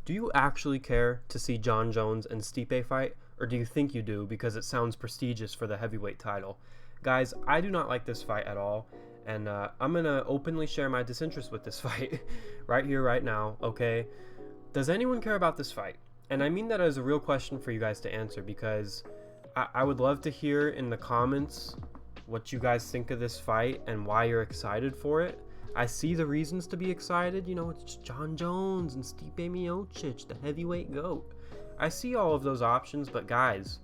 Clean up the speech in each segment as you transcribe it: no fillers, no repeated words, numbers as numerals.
Do you actually care to see Jon Jones and Stipe fight, or do you think you do because it sounds prestigious for the heavyweight title? Guys, I do not like this fight at all, and I'm going to openly share my disinterest with this fight right here, right now, okay? Does anyone care about this fight? And I mean that as a real question for you guys to answer, because I would love to hear in the comments what you guys think of this fight and why you're excited for it. I see the reasons to be excited. You know, it's Jon Jones and Stipe Miocic, the heavyweight GOAT. I see all of those options, but guys,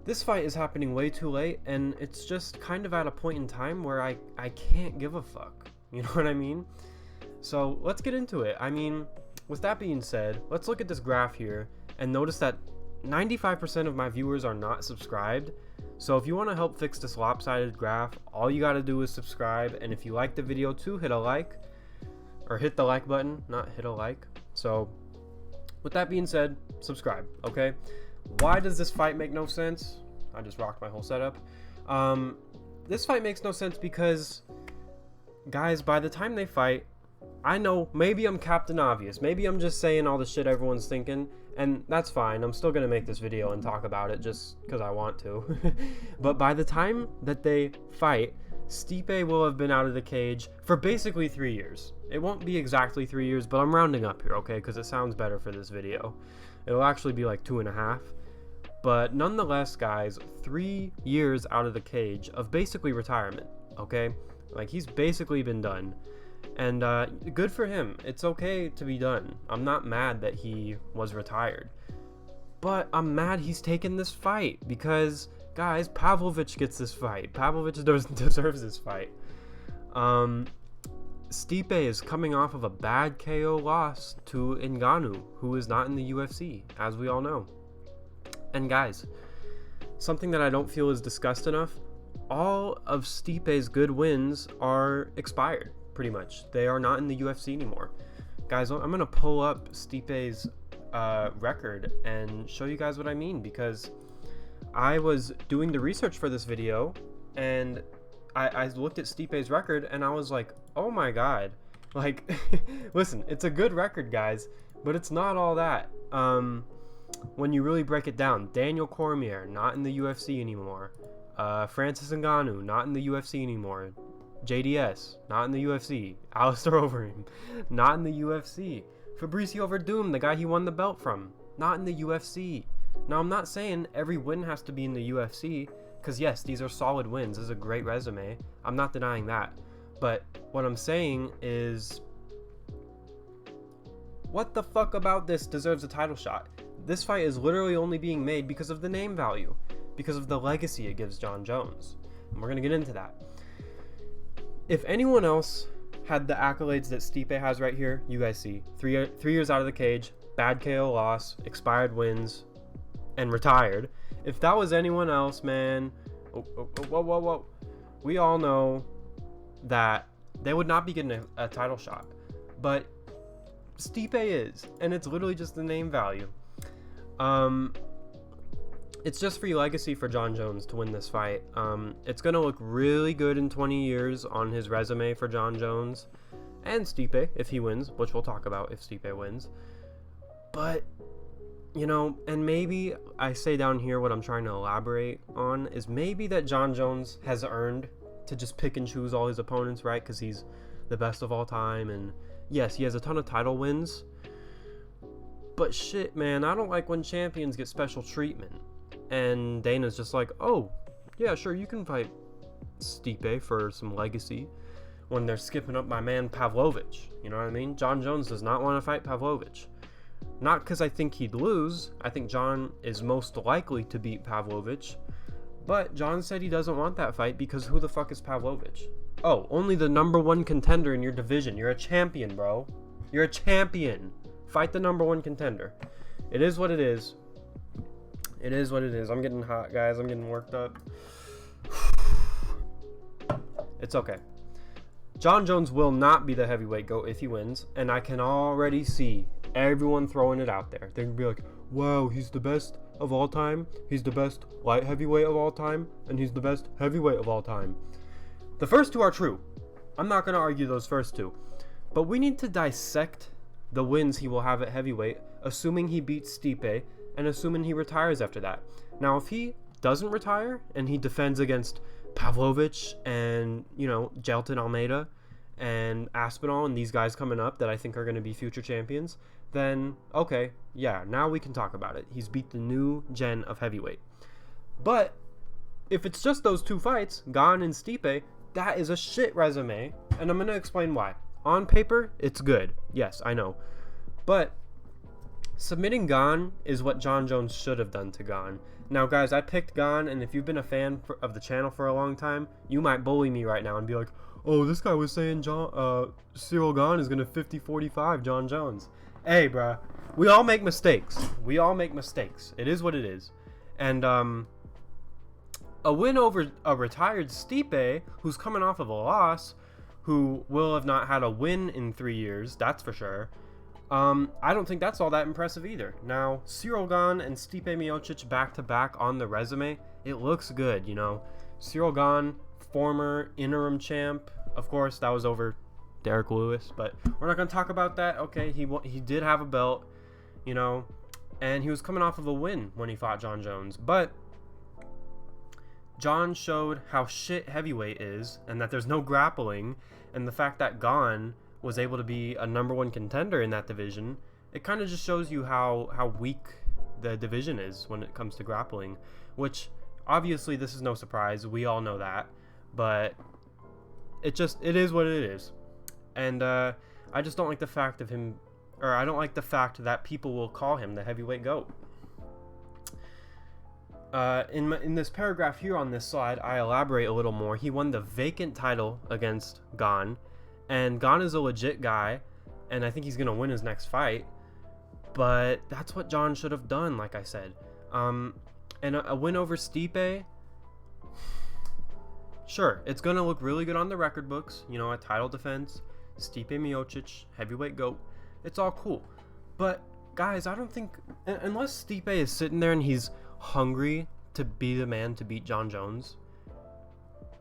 this fight is happening way too late, and it's just kind of at a point in time where I can't give a fuck. You know what I mean? So let's get into it. I mean, with that being said, let's look at this graph here and notice that 95% of my viewers are not subscribed. So if you want to help fix this lopsided graph, all you got to do is subscribe. And if you like the video too, hit a like, or hit the like button, not hit a like. So with that being said, subscribe, okay? Why does this fight make no sense? I just rocked my whole setup. This fight makes no sense because, guys, by the time they fight, I know maybe I'm Captain Obvious. Maybe I'm just saying all the shit everyone's thinking, and that's fine. I'm still going to make this video and talk about it just because I want to. But by the time that they fight, Stipe will have been out of the cage for basically 3 years. It won't be exactly 3 years, but I'm rounding up here, okay, because it sounds better for this video. It'll actually be like 2.5. But nonetheless, guys, 3 years out of the cage of basically retirement, okay? Like, he's basically been done. And good for him. It's okay to be done. I'm not mad that he was retired. But I'm mad he's taken this fight because, guys, Pavlovich gets this fight. Pavlovich deserves this fight. Stipe is coming off of a bad KO loss to Ngannou, who is not in the UFC, as we all know. And guys, something that I don't feel is discussed enough, all of Stipe's good wins are expired. Pretty much. They are not in the UFC anymore. Guys, I'm going to pull up Stipe's record and show you guys what I mean, because I was doing the research for this video and I looked at Stipe's record and I was like, oh my god. Like, listen, it's a good record, guys, but it's not all that. When you really break it down, Daniel Cormier, not in the UFC anymore. Francis Ngannou, not in the UFC anymore. JDS, not in the UFC. Alistair Overeem, not in the UFC. Fabricio Verdum, the guy he won the belt from, not in the UFC. Now, I'm not saying every win has to be in the UFC, because yes, these are solid wins. This is a great resume. I'm not denying that. But what I'm saying is, what the fuck about this deserves a title shot? This fight is literally only being made because of the name value, because of the legacy it gives Jon Jones. And we're going to get into that. If anyone else had the accolades that Stipe has right here, you guys see, three years out of the cage, bad KO loss, expired wins, and retired. If that was anyone else, man, whoa, we all know that they would not be getting a title shot. But Stipe is, and it's literally just the name value. It's just free legacy for Jon Jones to win this fight. It's going to look really good in 20 years on his resume for Jon Jones and Stipe if he wins, which we'll talk about if Stipe wins. But, you know, and maybe I say down here what I'm trying to elaborate on is maybe that Jon Jones has earned to just pick and choose all his opponents, right? Because he's the best of all time. And yes, he has a ton of title wins. But shit, man, I don't like when champions get special treatment. And Dana's just like, oh, yeah, sure, you can fight Stipe for some legacy, when they're skipping up my man Pavlovich. You know what I mean? Jon Jones does not want to fight Pavlovich. Not because I think he'd lose. I think Jon is most likely to beat Pavlovich. But Jon said he doesn't want that fight because who the fuck is Pavlovich? Oh, only the #1 contender in your division. You're a champion, bro. You're a champion. Fight the #1 contender. It is what it is. It is what it is. I'm getting hot, guys. I'm getting worked up. It's okay. Jon Jones will not be the heavyweight GOAT if he wins, and I can already see everyone throwing it out there. They're going to be like, wow, he's the best of all time, he's the best light heavyweight of all time, and he's the best heavyweight of all time. The first two are true. I'm not going to argue those first two. But we need to dissect the wins he will have at heavyweight, assuming he beats Stipe and assuming he retires after that. Now, if he doesn't retire and he defends against Pavlovich and, Gelton Almeida and Aspinall and these guys coming up that I think are going to be future champions, then okay, yeah, now we can talk about it. He's beat the new gen of heavyweight. But if it's just those two fights, Gane and Stipe, that is a shit resume, and I'm going to explain why. On paper, it's good. Yes, I know. But submitting Gane is what Jon Jones should have done to Gane. Now, guys, I picked Gane, and if you've been a fan of the channel for a long time, you might bully me right now and be like, oh, this guy was saying Ciryl Gane is going to 50-45 Jon Jones. Hey, bruh, we all make mistakes. It is what it is. And a win over a retired Stipe, who's coming off of a loss, who will have not had a win in 3 years, that's for sure. I don't think that's all that impressive either. Now, Ciryl Gane and Stipe Miocic back-to-back on the resume, it looks good, Ciryl Gane, former interim champ. Of course, that was over Derek Lewis, but we're not going to talk about that. Okay, he did have a belt, and he was coming off of a win when he fought Jon Jones. But Jon showed how shit heavyweight is and that there's no grappling, and the fact that Gane was able to be a number one contender in that division, it kind of just shows you how weak the division is when it comes to grappling, which obviously this is no surprise. We all know that, but it is what it is. And I just don't like the fact of him, or I don't like the fact that people will call him the heavyweight GOAT. In this paragraph here on this slide, I elaborate a little more. He won the vacant title against Gane, and Gane is a legit guy, and I think he's going to win his next fight, but that's what Jon should have done, like I said. And a win over Stipe, sure, it's going to look really good on the record books, a title defense, Stipe Miocic, heavyweight GOAT, it's all cool. But, guys, I don't think, unless Stipe is sitting there and he's hungry to be the man to beat Jon Jones,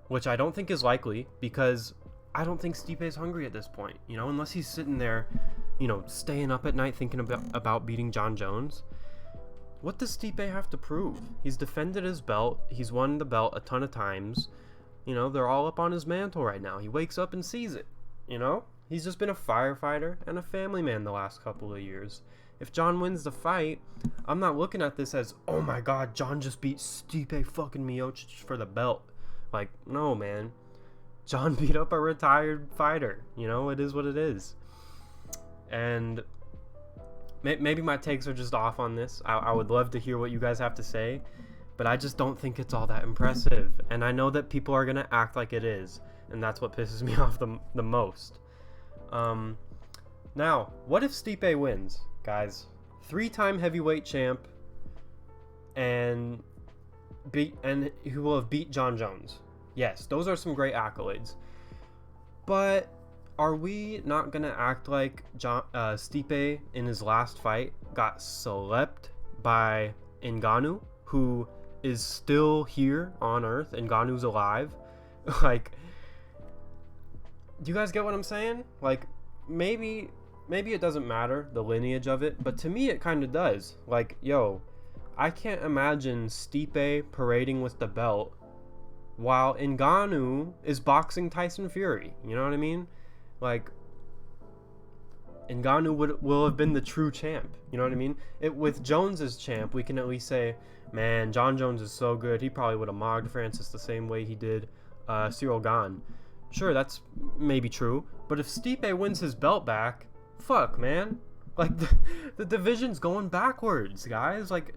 which I don't think is likely, because I don't think Stipe is hungry at this point, unless he's sitting there, staying up at night thinking about beating Jon Jones. What does Stipe have to prove? He's defended his belt, he's won the belt a ton of times, they're all up on his mantle right now. He wakes up and sees it, he's just been a firefighter and a family man the last couple of years. If Jon wins the fight, I'm not looking at this as, oh my god, Jon just beat Stipe fucking Miocic for the belt. Like, no, man. Jon beat up a retired fighter. It is what it is. And maybe my takes are just off on this. I would love to hear what you guys have to say, but I just don't think it's all that impressive. And I know that people are going to act like it is, and that's what pisses me off the most. Now, what if Stipe wins? Guys, 3-time heavyweight champ, and who will have beat Jon Jones. Yes, those are some great accolades. But are we not gonna act like Stipe in his last fight got slept by Ngannou, who is still here on Earth? Ngannou's alive. Like, do you guys get what I'm saying? Like, maybe it doesn't matter, the lineage of it, but to me it kind of does. Like, yo, I can't imagine Stipe parading with the belt while Ngannou is boxing Tyson Fury. You know what I mean? Like, Ngannou will have been the true champ. You know what I mean? With Jones as champ, we can at least say, man, Jon Jones is so good, he probably would have mogged Francis the same way he did Ciryl Gane. Sure, that's maybe true, but if Stipe wins his belt back, fuck, man. Like, the division's going backwards, guys. Like,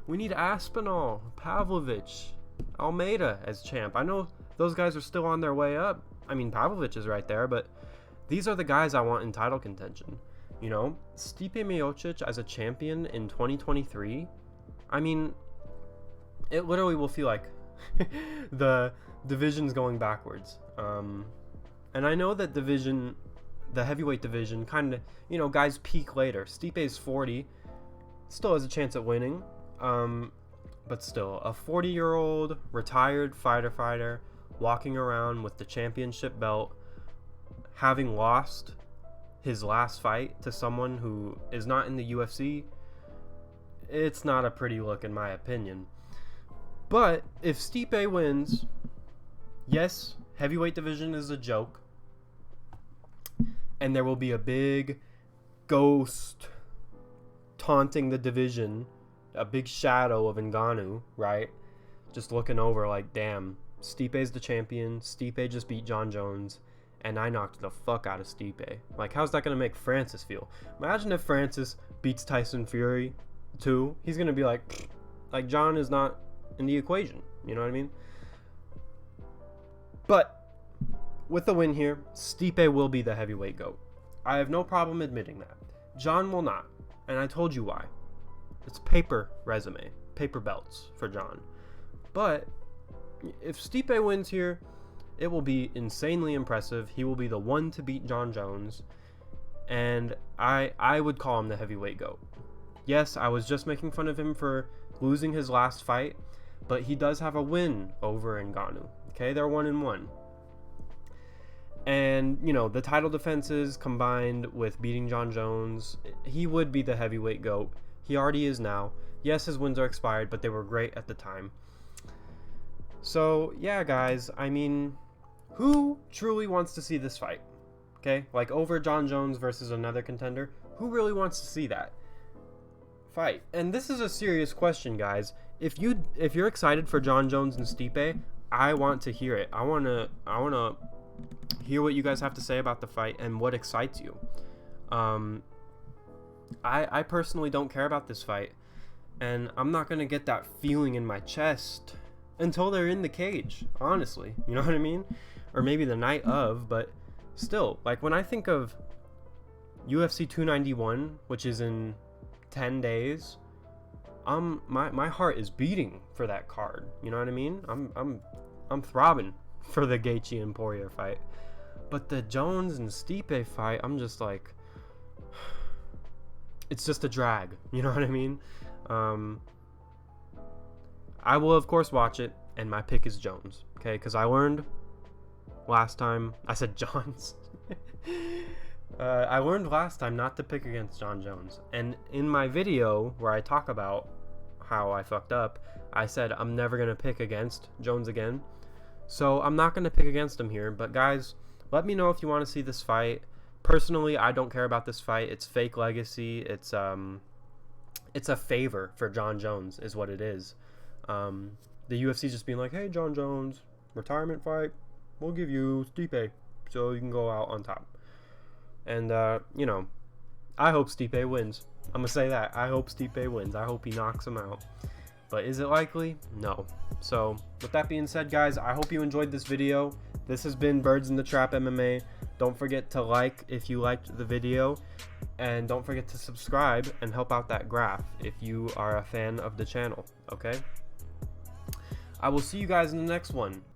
we need Aspinall, Pavlovich, Almeida as champ. I know those guys are still on their way up. I mean, Pavlovich is right there, but these are the guys I want in title contention. Stipe Miocic as a champion in 2023, I mean, it literally will feel like the division's going backwards. And I know that the heavyweight division kind of, guys peak later. Stipe's 40, still has a chance at winning, but still, a 40-year-old retired fighter walking around with the championship belt, having lost his last fight to someone who is not in the UFC, it's not a pretty look in my opinion. But if Stipe wins, yes, heavyweight division is a joke, and there will be a big ghost taunting the division, a big shadow of Ngannou, right? Just looking over like, damn, Stipe's the champion. Stipe just beat Jon Jones, and I knocked the fuck out of Stipe. Like, how's that gonna make Francis feel? Imagine if Francis beats Tyson Fury too. He's gonna be like Jon is not in the equation. You know what I mean? But with the win here, Stipe will be the heavyweight GOAT. I have no problem admitting that. Jon will not, and I told you why. It's paper resume, paper belts for Jon. But if Stipe wins here, it will be insanely impressive. He will be the one to beat Jon Jones, and I would call him the heavyweight GOAT. Yes, I was just making fun of him for losing his last fight, but he does have a win over Ngannou. Okay, they're 1-1. And, you know, the title defenses combined with beating Jon Jones, he would be the heavyweight GOAT. He already is now. Yes, his wins are expired, but they were great at the time. So, yeah, guys, I mean, who truly wants to see this fight? Okay, like over Jon Jones versus another contender, who really wants to see that fight? And this is a serious question, guys. If you're excited for Jon Jones and Stipe, I want to hear it. I want to hear what you guys have to say about the fight and what excites you. I personally don't care about this fight, and I'm not gonna get that feeling in my chest until they're in the cage, honestly. You know what I mean? Or maybe the night of, but still, like, when I think of UFC 291, which is in 10 days, my heart is beating for that card. You know what I mean? I'm throbbing for the Gaethje and Poirier fight. But the Jones and Stipe fight, I'm just like, it's just a drag. You know what I mean? I will, of course, watch it, and my pick is Jones. Okay, because I learned last time, I said Jones. I learned last time not to pick against Jon Jones. And in my video where I talk about how I fucked up, I said I'm never going to pick against Jones again. So I'm not going to pick against him here. But guys, let me know if you want to see this fight. Personally, I don't care about this fight. It's fake legacy. It's a favor for Jon Jones is what it is. The UFC just being like, hey, Jon Jones, retirement fight, we'll give you Stipe so you can go out on top. And, you know, I hope Stipe wins. I'm going to say that. I hope Stipe wins. I hope he knocks him out. But is it likely? No. So, with that being said, guys, I hope you enjoyed this video. This has been Birds in the Trap MMA. Don't forget to like if you liked the video. And don't forget to subscribe and help out that graph if you are a fan of the channel. Okay? I will see you guys in the next one.